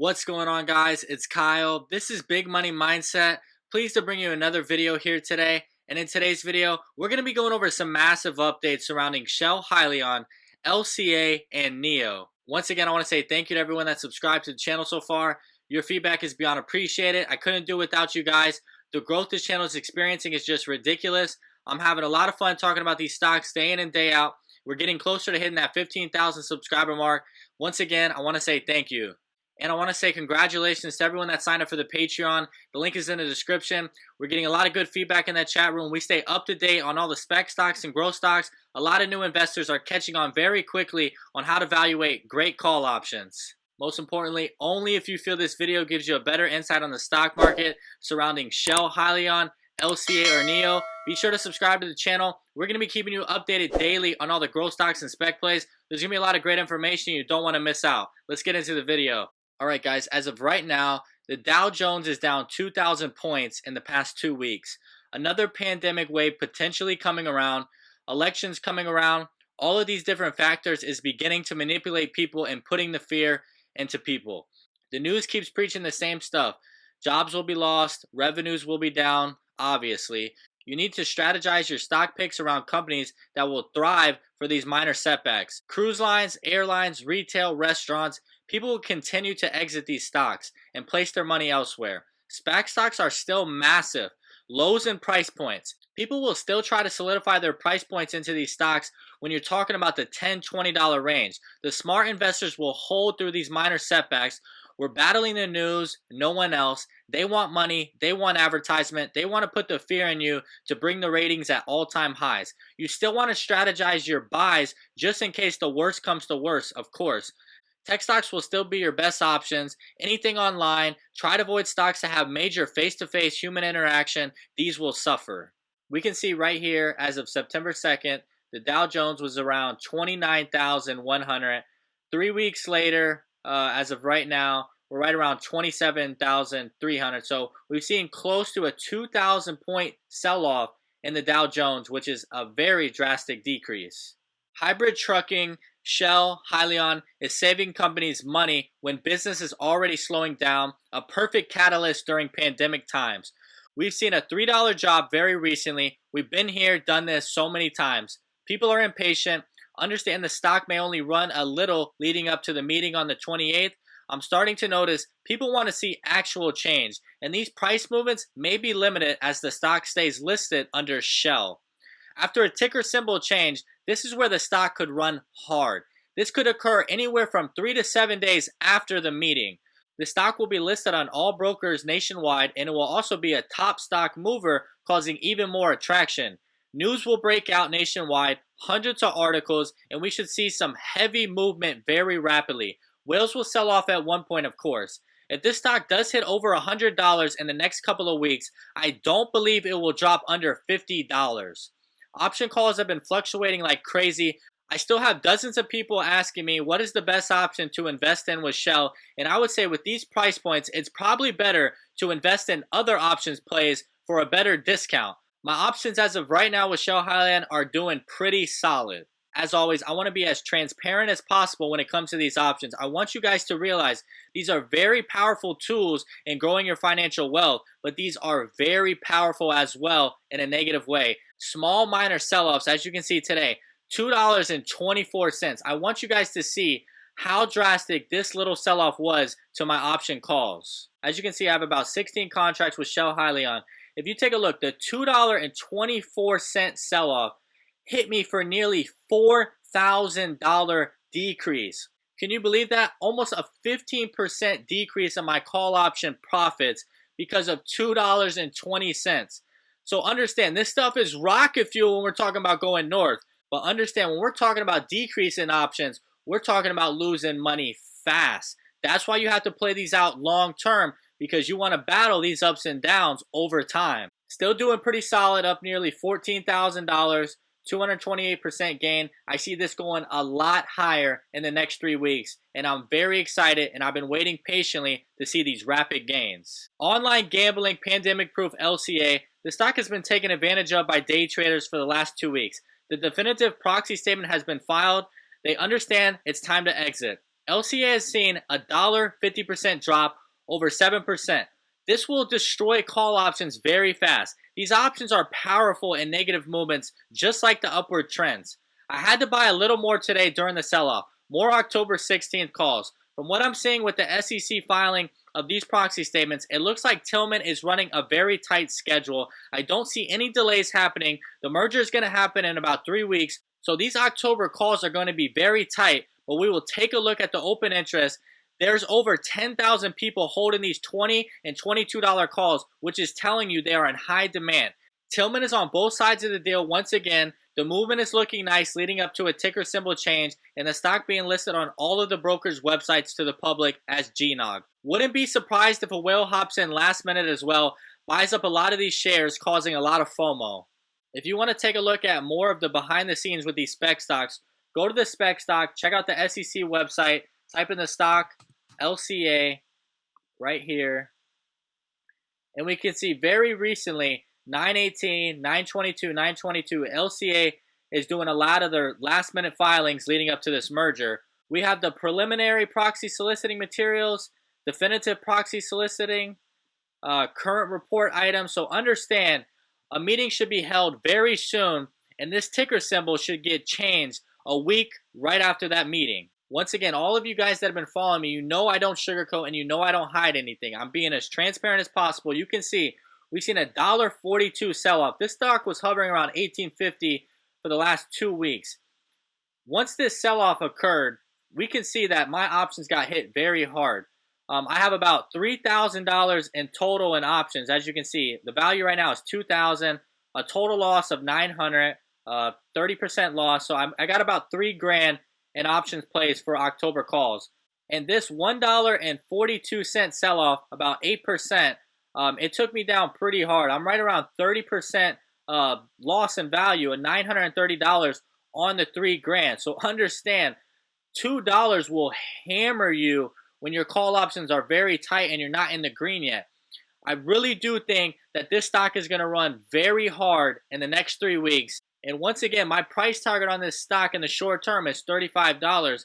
What's going on, guys? It's Kyle. This is Big Money Mindset. Pleased to bring you another video here today. And in today's video, we're going to be going over some massive updates surrounding Shell, Hyliion, LCA, and NIO. Once again, I want to say thank you to everyone that subscribed to the channel so far. Your feedback is beyond appreciated. I couldn't do it without you guys. The growth this channel is experiencing is just ridiculous. I'm having a lot of fun talking about these stocks day in and day out. We're getting closer to hitting that 15,000 subscriber mark. Once again, I want to say thank you. And I want to say congratulations to everyone that signed up for the Patreon. The link is in the description. We're getting a lot of good feedback in that chat room. We stay up to date on all the SPAC stocks and growth stocks. A lot of new investors are catching on very quickly on how to evaluate great call options. Most importantly, only if you feel this video gives you a better insight on the stock market surrounding Shell, Hyliion, LCA, or NIO. Be sure to subscribe to the channel. We're going to be keeping you updated daily on all the growth stocks and spec plays. There's going to be a lot of great information you don't want to miss out. Let's get into the video. Alright guys, as of right now, the Dow Jones is down 2,000 points in the past 2 weeks. Another pandemic wave potentially coming around, elections coming around, all of these different factors is beginning to manipulate people and putting the fear into people. The news keeps preaching the same stuff. Jobs will be lost, revenues will be down, obviously. You need to strategize your stock picks around companies that will thrive for these minor setbacks. Cruise lines, airlines, retail, restaurants, people will continue to exit these stocks and place their money elsewhere. SPAC stocks are still massive, lows in price points. People will still try to solidify their price points into these stocks when you're talking about the $10, $20 range. The smart investors will hold through these minor setbacks. We're battling the news, no one else. They want money, they want advertisement, they want to put the fear in you to bring the ratings at all-time highs. You still want to strategize your buys just in case the worst comes to worst, of course. Tech stocks will still be your best options. Anything online, try to avoid stocks that have major face-to-face human interaction. These will suffer. We can see right here, as of September 2nd, the Dow Jones was around 29,100. 3 weeks later, as of right now, we're right around 27,300. So we've seen close to a 2,000 point sell-off in the Dow Jones, which is a very drastic decrease. Hybrid trucking, Shell, Hyliion is saving companies money when business is already slowing down, a perfect catalyst during pandemic times. We've seen a $3 job very recently. We've been here, done this so many times. People are impatient. Understand the stock may only run a little leading up to the meeting on the 28th. I'm starting to notice people want to see actual change, and these price movements may be limited as the stock stays listed under Shell. After a ticker symbol change, this is where the stock could run hard. This could occur anywhere from 3 to 7 days after the meeting. The stock will be listed on all brokers nationwide, and it will also be a top stock mover, causing even more attraction. News will break out nationwide, hundreds of articles, and we should see some heavy movement very rapidly. Whales will sell off at one point, of course. If this stock does hit over $100 in the next couple of weeks, I don't believe it will drop under $50. Option calls have been fluctuating like crazy. I still have dozens of people asking me what is the best option to invest in with Shell, and I would say with these price points, it's probably better to invest in other options plays for a better discount. My options as of right now with Shell Hyliion are doing pretty solid. As always, I want to be as transparent as possible when it comes to these options. I want you guys to realize these are very powerful tools in growing your financial wealth, but these are very powerful as well in a negative way. Small minor sell-offs, as you can see today, $2.24. I want you guys to see how drastic this little sell-off was to my option calls. As you can see, I have about 16 contracts with Shell Hyliion. If you take a look, the $2.24 sell-off hit me for nearly $4,000 decrease. Can you believe that? Almost a 15% decrease in my call option profits because of $2.20. So understand, this stuff is rocket fuel when we're talking about going north. But understand, when we're talking about decrease in options, we're talking about losing money fast. That's why you have to play these out long term, because you want to battle these ups and downs over time. Still doing pretty solid, up nearly $14,000, 228% gain. I see this going a lot higher in the next 3 weeks, and I'm very excited, and I've been waiting patiently to see these rapid gains. Online gambling, pandemic-proof LCA. The stock has been taken advantage of by day traders for the last 2 weeks. The definitive proxy statement has been filed. They understand it's time to exit. LCA has seen a $1.50 drop over 7%. This will destroy call options very fast. These options are powerful in negative movements, just like the upward trends. I had to buy a little more today during the sell-off. More October 16th calls. From what I'm seeing with the SEC filing of these proxy statements, it looks like Tillman is running a very tight schedule. I don't see any delays happening. The merger is going to happen in about 3 weeks. So these October calls are going to be very tight, but we will take a look at the open interest. There's over 10,000 people holding these $20 and $22 calls, which is telling you they are in high demand. Tillman is on both sides of the deal once again. The movement is looking nice, leading up to a ticker symbol change and the stock being listed on all of the brokers' websites to the public as GNOG. Wouldn't be surprised if a whale hops in last minute as well, buys up a lot of these shares, causing a lot of FOMO. If you want to take a look at more of the behind the scenes with these spec stocks, go to the spec stock, check out the SEC website, type in the stock LCA right here, and we can see very recently 918, 922, 922, LCA is doing a lot of their last minute filings leading up to this merger. We have the preliminary proxy soliciting materials, definitive proxy soliciting, current report items. So understand, a meeting should be held very soon, and this ticker symbol should get changed a week right after that meeting. Once again, all of you guys that have been following me, you know I don't sugarcoat and you know I don't hide anything. I'm being as transparent as possible. You can see we've seen a $1.42 sell-off. This stock was hovering around $18.50 for the last 2 weeks. Once this sell-off occurred, we can see that my options got hit very hard. I have about $3,000 in total in options. As you can see, the value right now is $2,000, a total loss of $900, 30% loss. So I got about $3,000 in options plays for October calls. And this $1.42 sell-off, about 8%, it took me down pretty hard. I'm right around 30% loss in value and $930 on the $3,000. So understand, $2 will hammer you when your call options are very tight and you're not in the green yet. I really do think that this stock is going to run very hard in the next 3 weeks. And once again, my price target on this stock in the short term is $35.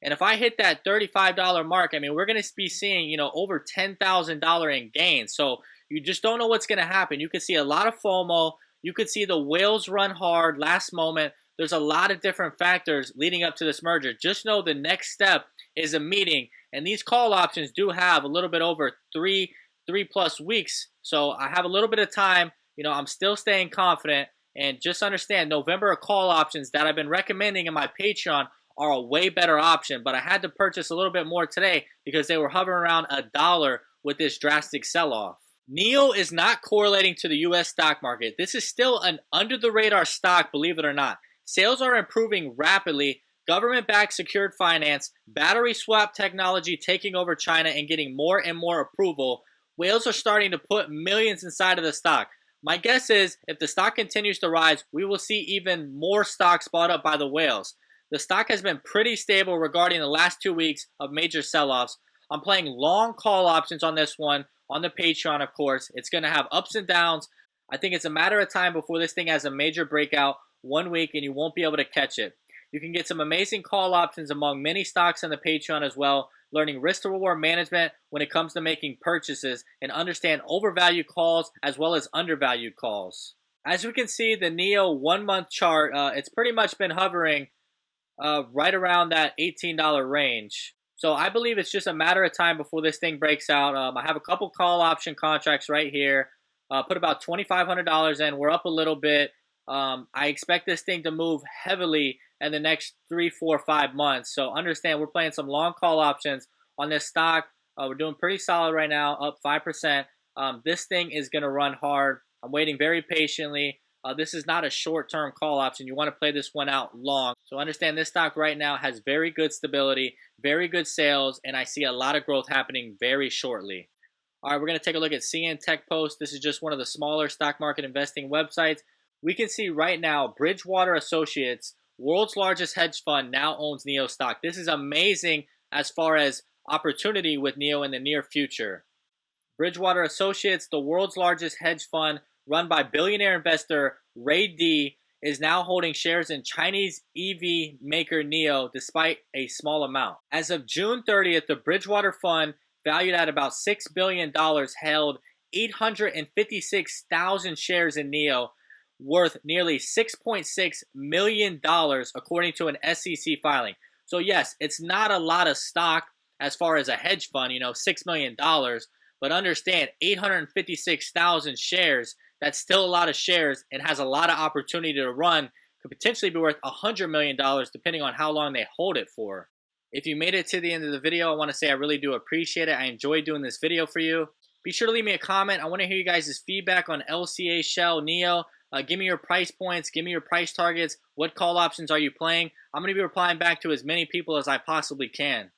And if I hit that $35 mark, I mean, we're going to be seeing, over $10,000 in gains. So you just don't know what's going to happen. You could see a lot of FOMO. You could see the whales run hard last moment. There's a lot of different factors leading up to this merger. Just know the next step is a meeting. And these call options do have a little bit over three plus weeks. So I have a little bit of time. I'm still staying confident. And just understand, November call options that I've been recommending in my Patreon are a way better option. But I had to purchase a little bit more today because they were hovering around $1 with this drastic sell-off. NIO is not correlating to the U.S. stock market. This is still an under-the-radar stock, believe it or not. Sales are improving rapidly. Government-backed secured finance, battery swap technology taking over China and getting more and more approval. Whales are starting to put millions inside of the stock. My guess is if the stock continues to rise, we will see even more stocks bought up by the whales. The stock has been pretty stable regarding the last 2 weeks of major sell-offs. I'm playing long call options on this one, on the Patreon, of course. It's going to have ups and downs. I think it's a matter of time before this thing has a major breakout 1 week and you won't be able to catch it. You can get some amazing call options among many stocks on the Patreon as well, learning risk to reward management when it comes to making purchases and understand overvalued calls as well as undervalued calls. As we can see, the NIO 1 month chart, it's pretty much been hovering right around that $18 range. So I believe it's just a matter of time before this thing breaks out. I have a couple call option contracts right here. Put about $2,500 in. We're up a little bit. I expect this thing to move heavily in the next 3, 4, 5 months. So understand, we're playing some long call options on this stock. We're doing pretty solid right now, up 5%. This thing is going to run hard. I'm waiting very patiently. This is not a short-term call option. You want to play this one out long. So understand this stock right now has very good stability, very good sales, and I see a lot of growth happening very shortly. All right, we're going to take a look at CN Tech Post. This is just one of the smaller stock market investing websites. We can see right now Bridgewater Associates, world's largest hedge fund, now owns NIO stock. This is amazing as far as opportunity with NIO in the near future. Bridgewater Associates, the world's largest hedge fund, run by billionaire investor Ray D, is now holding shares in Chinese EV maker NIO despite a small amount. As of June 30th, the Bridgewater Fund, valued at about $6 billion, held 856,000 shares in NIO, worth nearly $6.6 million according to an SEC filing. So yes, it's not a lot of stock as far as a hedge fund, $6 million, but understand 856,000 shares, that's still a lot of shares and has a lot of opportunity to run, could potentially be worth $100 million depending on how long they hold it for. If you made it to the end of the video, I want to say I really do appreciate it. I enjoyed doing this video for you. Be sure to leave me a comment. I want to hear you guys' feedback on LCA, shell, NIO. Give me your price points. Give me your price targets. What call options are you playing? I'm going to be replying back to as many people as I possibly can.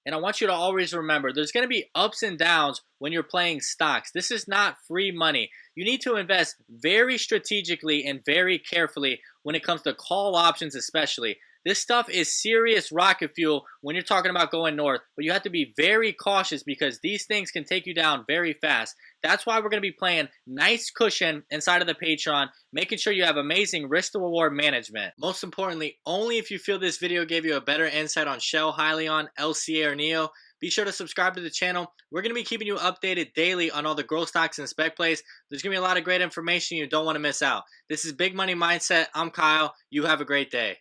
And I want you to always remember, there's going to be ups and downs when you're playing stocks. This is not free money. You need to invest very strategically and very carefully when it comes to call options especially. This stuff is serious rocket fuel when you're talking about going north, but you have to be very cautious because these things can take you down very fast. That's why we're going to be playing nice cushion inside of the Patreon, making sure you have amazing risk to reward management. Most importantly, only if you feel this video gave you a better insight on Shell, Hyliion, LCA, or NIO, be sure to subscribe to the channel. We're going to be keeping you updated daily on all the growth stocks and spec plays. There's going to be a lot of great information you don't want to miss out. This is Big Money Mindset. I'm Kyle. You have a great day.